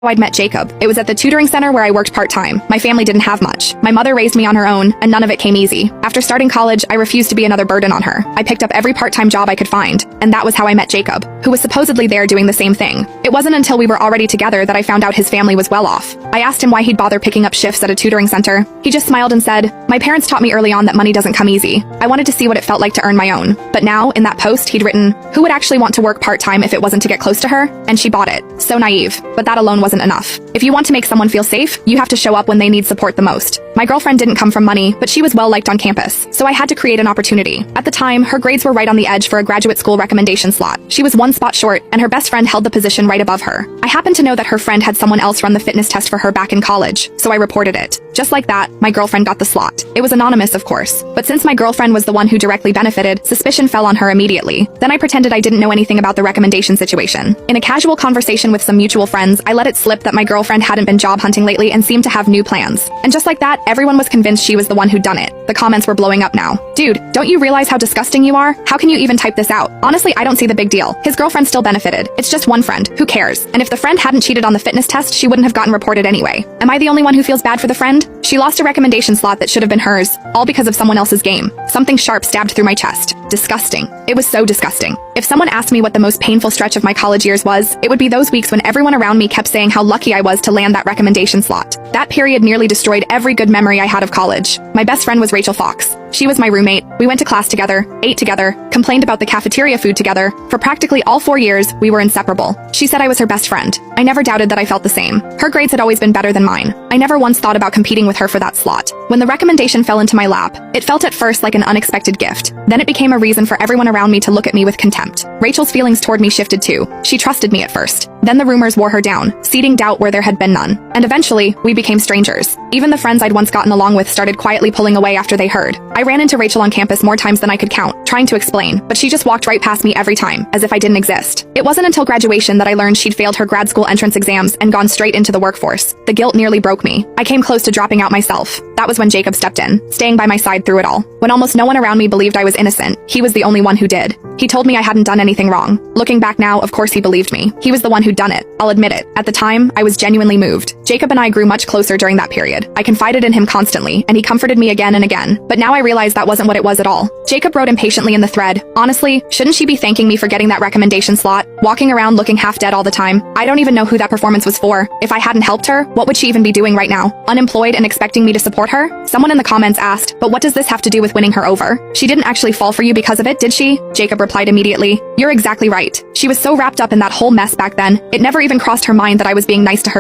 I'd met Jacob. It was at the tutoring center where I worked part-time. My family didn't have much. My mother raised me on her own, and none of it came easy. After starting college, I refused to be another burden on her. I picked up every part-time job I could find, and that was how I met Jacob, who was supposedly there doing the same thing. It wasn't until we were already together that I found out his family was well off. I asked him why he'd bother picking up shifts at a tutoring center. He just smiled and said, "My parents taught me early on that money doesn't come easy. I wanted to see what it felt like to earn my own." But now, in that post, he'd written, "Who would actually want to work part-time if it wasn't to get close to her?" And she bought it. So naive. But that alone wasn't enough. If you want to make someone feel safe, you have to show up when they need support the most. My girlfriend didn't come from money, but she was well liked on campus, so I had to create an opportunity. At the time, her grades were right on the edge for a graduate school recommendation slot. She was one spot short, and her best friend held the position right above her. I happened to know that her friend had someone else run the fitness test for her back in college, so I reported it. Just like that, my girlfriend got the slot. It was anonymous, of course, but since my girlfriend was the one who directly benefited, suspicion fell on her immediately. Then I pretended I didn't know anything about the recommendation situation. In a casual conversation with some mutual friends, I let it slip that my girlfriend hadn't been job hunting lately and seemed to have new plans. And just like that, everyone was convinced she was the one who'd done it. The comments were blowing up now. "Dude, don't you realize how disgusting you are? How can you even type this out? Honestly, I don't see the big deal. His girlfriend still benefited. It's just one friend. Who cares? And if the friend hadn't cheated on the fitness test, she wouldn't have gotten reported anyway. Am I the only one who feels bad for the friend? She lost a recommendation slot that should have been hers, all because of someone else's game." Something sharp stabbed through my chest. Disgusting. It was so disgusting. If someone asked me what the most painful stretch of my college years was, it would be those weeks when everyone around me kept saying how lucky I was to land that recommendation slot. That period nearly destroyed every good memory I had of college. My best friend was Rachel Fox. She was my roommate. We went to class together, ate together, complained about the cafeteria food together. For practically all 4 years, we were inseparable. She said I was her best friend. I never doubted that I felt the same. Her grades had always been better than mine. I never once thought about competing with her for that slot. When the recommendation fell into my lap, it felt at first like an unexpected gift. Then it became a reason for everyone around me to look at me with contempt. Rachel's feelings toward me shifted too. She trusted me at first. Then the rumors wore her down, seeding doubt where there had been none. And eventually, we became strangers. Even the friends I'd once gotten along with started quietly pulling away after they heard. I ran into Rachel on campus more times than I could count, trying to explain, but she just walked right past me every time, as if I didn't exist. It wasn't until graduation that I learned she'd failed her grad school entrance exams and gone straight into the workforce. The guilt nearly broke me. I came close to dropping out myself. That was when Jacob stepped in, staying by my side through it all. When almost no one around me believed I was innocent, he was the only one who did. He told me I hadn't done anything wrong. Looking back now, of course he believed me. He was the one who'd done it. I'll admit it. At the time, I was genuinely moved. Jacob and I grew much closer during that period. I confided in him constantly, and he comforted me again and again. But now I realized that wasn't what it was at all. Jacob wrote impatiently in the thread, "Honestly, shouldn't she be thanking me for getting that recommendation slot? Walking around looking half dead all the time. I don't even know who that performance was for. If I hadn't helped her, what would she even be doing right now? Unemployed and expecting me to support her?" Someone in the comments asked, "But what does this have to do with winning her over? She didn't actually fall for you because of it, did she?" Jacob replied immediately, "You're exactly right. She was so wrapped up in that whole mess back then, it never even crossed her mind that I was being nice to her."